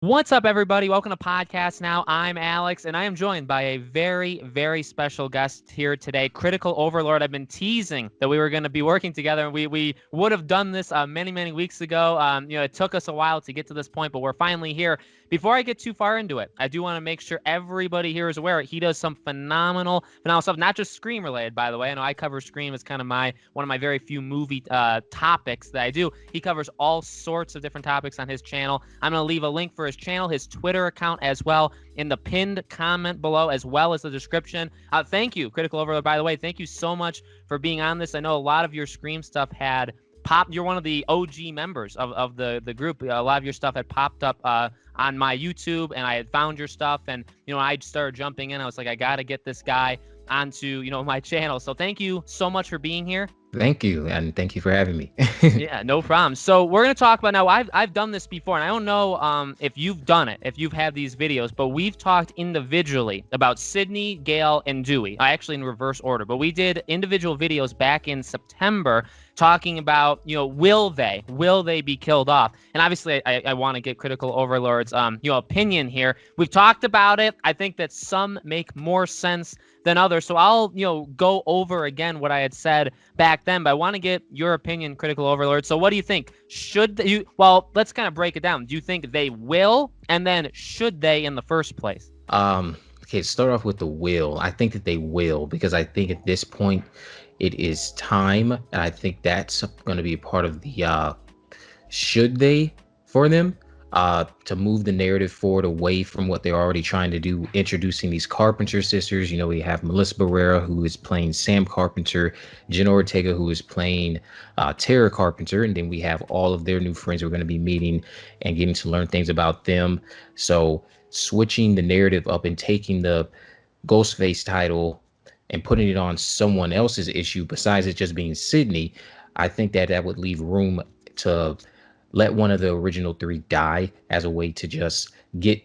What's up, everybody? Welcome to Podcast Now. I'm Alex, and I am joined by a very, very special guest here today, Critical Overlord. I've been teasing that we were going to be working together, and we would have done this many, many weeks ago. It took us a while to get to this point, but we're finally here. Before I get too far into it, I do want to make sure everybody here is aware he does some phenomenal stuff, not just Scream related, by the way. I know I cover Scream as kind of one of my very few movie topics that I do. He covers all sorts of different topics on his channel. I'm going to leave a link for his channel, his Twitter account as well, in the pinned comment below, as well as the description. Thank you, Critical Overlord, by the way. Thank you so much for being on this. I know a lot of your Scream stuff had popped. You're one of the OG members of the group. A lot of your stuff had popped up on my YouTube, and I had found your stuff, and I started jumping in. I was like, I gotta get this guy onto my channel. So thank you so much for being here. Thank you, and thank you for having me. Yeah, no problem. So we're gonna talk about now. I've done this before, and I don't know if you've done it, if you've had these videos, but we've talked individually about Sidney, Gale, and Dewey. Actually in reverse order, but we did individual videos back in September talking about will they be killed off? And obviously I want to get Critical Overlord's opinion here. We've talked about it. I think that some make more sense than others. So I'll go over again what I had said back then, but I want to get your opinion, Critical Overlord. So what do you think? Well, let's kind of break it down. Do you think they will, and then should they in the first place? Okay, start off with the will. I think that they will, because I think at this point it is time, and I think that's going to be a part of the should they for them to move the narrative forward away from what they're already trying to do, introducing these Carpenter sisters. We have Melissa Barrera, who is playing Sam Carpenter, Jenna Ortega, who is playing Tara Carpenter, and then we have all of their new friends we're going to be meeting and getting to learn things about them. So switching the narrative up and taking the Ghostface title and putting it on someone else's issue besides it just being Sidney, I think that would leave room to let one of the original three die as a way to just get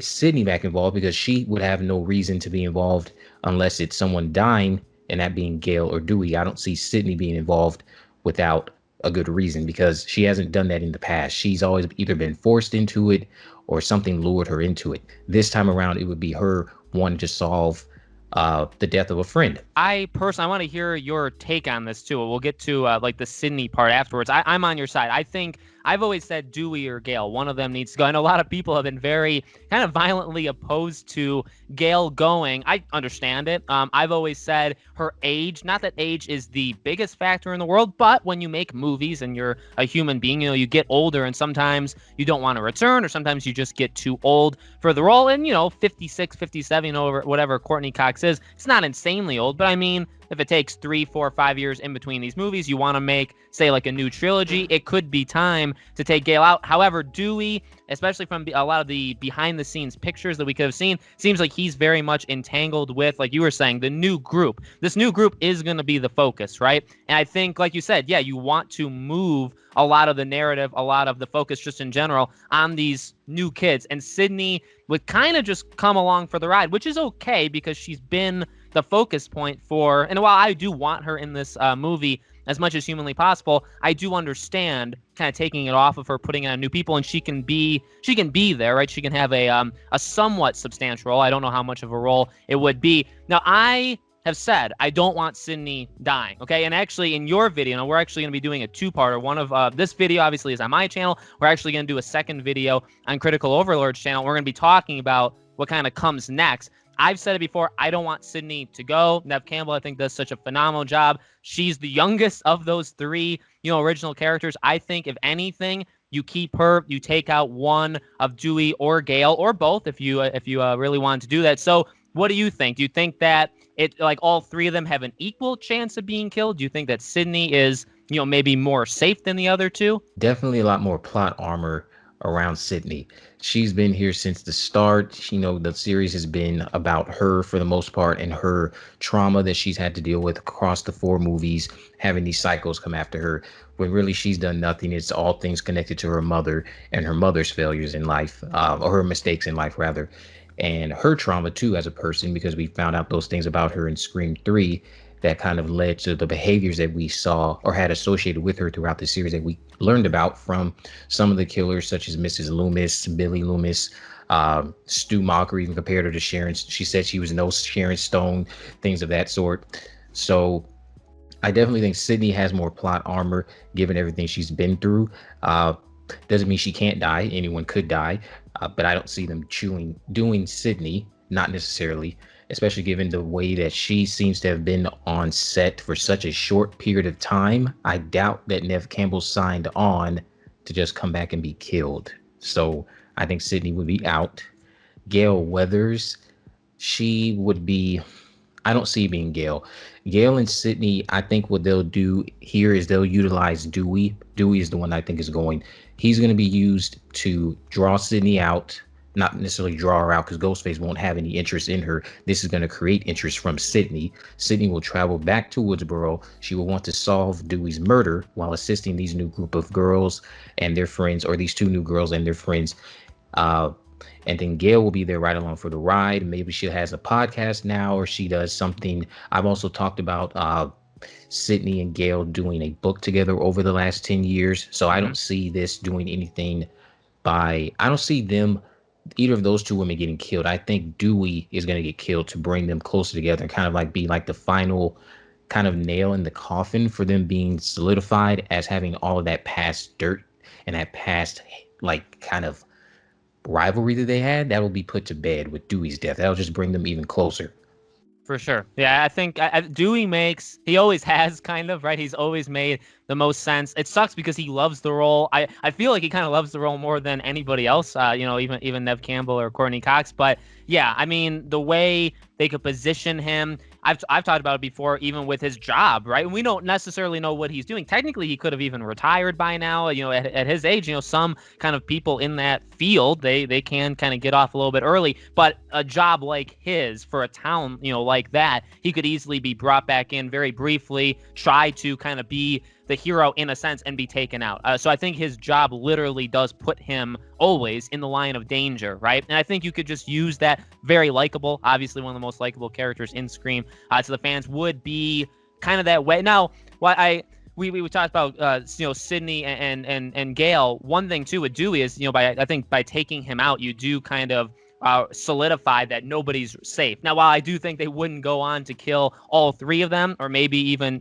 Sidney back involved, because she would have no reason to be involved unless it's someone dying, and that being Gale or Dewey. I don't see Sidney being involved without a good reason, because she hasn't done that in the past. She's always either been forced into it or something lured her into it. This time around, it would be her wanting to solve the death of a friend. I personally, I want to hear your take on this too. We'll get to like the Sidney part afterwards. I'm on your side. I think I've always said Dewey or Gale, one of them needs to go. And a lot of people have been very kind of violently opposed to Gale going. I understand it. I've always said her age, not that age is the biggest factor in the world, but when you make movies and you're a human being, you get older, and sometimes you don't want to return, or sometimes you just get too old for the role. And 56, 57, over whatever Courtney Cox is, it's not insanely old, but I mean, if it takes 3, 4, 5 years in between these movies, you want to make, say, like a new trilogy, it could be time to take Gale out. However, Dewey, especially from a lot of the behind-the-scenes pictures that we could have seen, seems like he's very much entangled with, like you were saying, the new group. This new group is going to be the focus, right? And I think, like you said, yeah, you want to move a lot of the narrative, a lot of the focus just in general on these new kids. And Sidney would kind of just come along for the ride, which is okay because she's been the focus point for, and while I do want her in this movie as much as humanly possible, I do understand kind of taking it off of her, putting on new people, and she can be there, right? She can have a somewhat substantial role. I don't know how much of a role it would be. Now, I have said I don't want Sidney dying, okay? And actually, in your video, we're actually going to be doing a two-parter. One of this video, obviously, is on my channel. We're actually going to do a second video on Critical Overlord's channel. We're going to be talking about what kind of comes next. I've said it before, I don't want Sidney to go. Neve Campbell, I think, does such a phenomenal job. She's the youngest of those three, original characters. I think, if anything, you keep her, you take out one of Dewey or Gale, or both, if you really want to do that. So what do you think? Do you think that all three of them have an equal chance of being killed? Do you think that Sidney is, maybe more safe than the other two? Definitely a lot more plot armor around Sidney. She's been here since the start. The series has been about her for the most part, and her trauma that she's had to deal with across the 4 movies, having these cycles come after her, when really she's done nothing. It's all things connected to her mother and her mother's failures in life, or her mistakes in life, rather. And her trauma, too, as a person, because we found out those things about her in Scream 3 that kind of led to the behaviors that we saw or had associated with her throughout the series that we learned about from some of the killers, such as Mrs. Loomis, Billy Loomis, Stu Macher even compared her to Sharon. She said she was no Sharon Stone, things of that sort. So I definitely think Sydney has more plot armor given everything she's been through. Doesn't mean she can't die. Anyone could die, but I don't see them doing Sydney, not necessarily, especially given the way that she seems to have been on set for such a short period of time. I doubt that Nev Campbell signed on to just come back and be killed. So I think Sydney would be out. Gale Weathers, she would be. I don't see being Gale. Gale and Sydney, I think what they'll do here is they'll utilize Dewey. Dewey is the one I think is going. He's going to be used to draw Sydney out, not necessarily draw her out because Ghostface won't have any interest in her. This is going to create interest from Sydney. Sydney will travel back to Woodsboro. She will want to solve Dewey's murder while assisting these new group of girls and their friends, or these two new girls and their friends. And then Gale will be there right along for the ride. Maybe she has a podcast now, or she does something. I've also talked about Sydney and Gale doing a book together over the last 10 years. So I don't see this doing anything I don't see them, either of those two women getting killed. I think Dewey is going to get killed to bring them closer together and kind of like be like the final kind of nail in the coffin for them being solidified as having all of that past dirt and that past like kind of rivalry that they had. That will be put to bed with Dewey's death. That'll just bring them even closer. For sure. Yeah, I think Dewey he always has kind of, right? He's always made the most sense. It sucks because he loves the role. I feel like he kind of loves the role more than anybody else, even Nev Campbell or Courtney Cox. But yeah, I mean, the way they could position him, I've talked about it before, even with his job, right? And we don't necessarily know what he's doing. Technically, he could have even retired by now, at his age. Some kind of people in that field, they can kind of get off a little bit early. But a job like his for a town, like that, he could easily be brought back in very briefly, try to kind of be the hero in a sense and be taken out. So I think his job literally does put him always in the line of danger, right? And I think you could just use that. Very likable, obviously one of the most likable characters in Scream. So the fans would be kind of that way. Now, we talked about Sydney and Gale. One thing too with Dewey is by taking him out, you do kind of solidify that nobody's safe. Now, while I do think they wouldn't go on to kill all three of them, or maybe even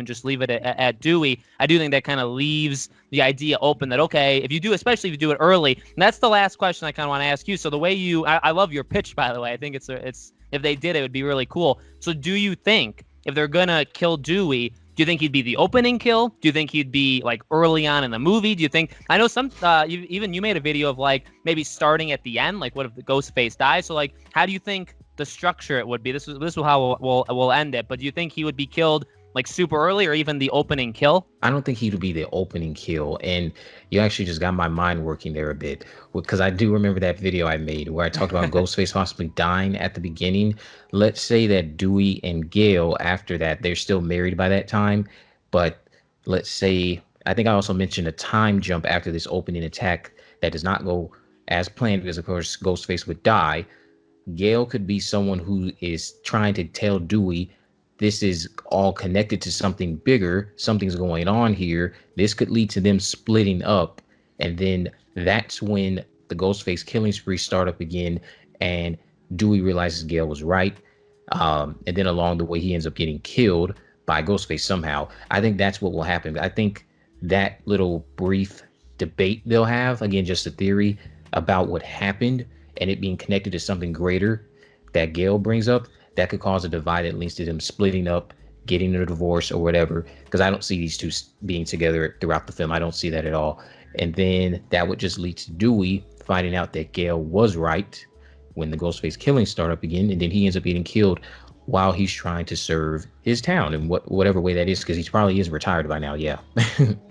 just leave it at Dewey, I do think that kind of leaves the idea open that, okay, especially if you do it early. And that's the last question I kind of want to ask you. So the way I love your pitch, by the way. I think it's if they did it would be really cool. So do you think if they're gonna kill Dewey, do you think he'd be the opening kill? Do you think he'd be like early on in the movie? Do you think, I know some, you made a video of like maybe starting at the end, like what if the Ghostface dies? So like, how do you think the structure it would be? This is how we'll end it. But do you think he would be killed like super early or even the opening kill? I don't think he would be the opening kill. And you actually just got my mind working there a bit, because I do remember that video I made where I talked about Ghostface possibly dying at the beginning. Let's say that Dewey and Gale, after that, they're still married by that time. But let's say, I think I also mentioned a time jump after this opening attack that does not go as planned, because of course Ghostface would die. Gale could be someone who is trying to tell Dewey, this is all connected to something bigger. Something's going on here. This could lead to them splitting up. And then that's when the Ghostface killing spree start up again. And Dewey realizes Gale was right. And then along the way, he ends up getting killed by Ghostface somehow. I think that's what will happen. I think that little brief debate they'll have, again, just a theory about what happened and it being connected to something greater that Gale brings up, that could cause a divide that leads to them splitting up, getting a divorce or whatever, because I don't see these two being together throughout the film. I don't see that at all. And then that would just lead to Dewey finding out that Gale was right when the Ghostface killing start up again, and then he ends up getting killed while he's trying to serve his town in whatever way that is, because he probably is retired by now. Yeah.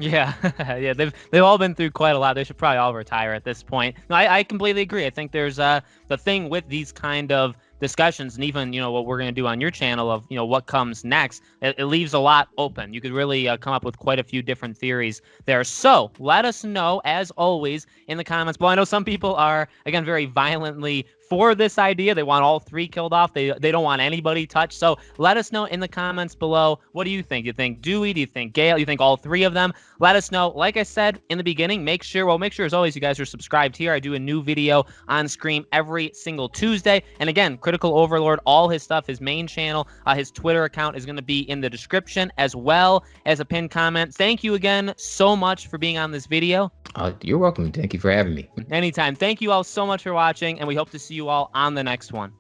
Yeah. Yeah. They've all been through quite a lot. They should probably all retire at this point. No, I completely agree. I think there's the thing with these kind of discussions, and even what we're going to do on your channel of what comes next, it leaves a lot open. You could really come up with quite a few different theories there. So let us know, as always, in the comments below. I know some people are, again, very violently for this idea. They want all 3 killed off. They don't want anybody touched. So let us know in the comments below. What do you think? Do you think Dewey? Do you think Gale? Do you think all 3 of them? Let us know. Like I said in the beginning, make sure as always you guys are subscribed here. I do a new video on Scream every single Tuesday. And again, Critical Overlord, all his stuff, his main channel, his Twitter account is going to be in the description as well as a pinned comment. Thank you again so much for being on this video. You're welcome. Thank you for having me. Anytime. Thank you all so much for watching, and we hope to see you all on the next one.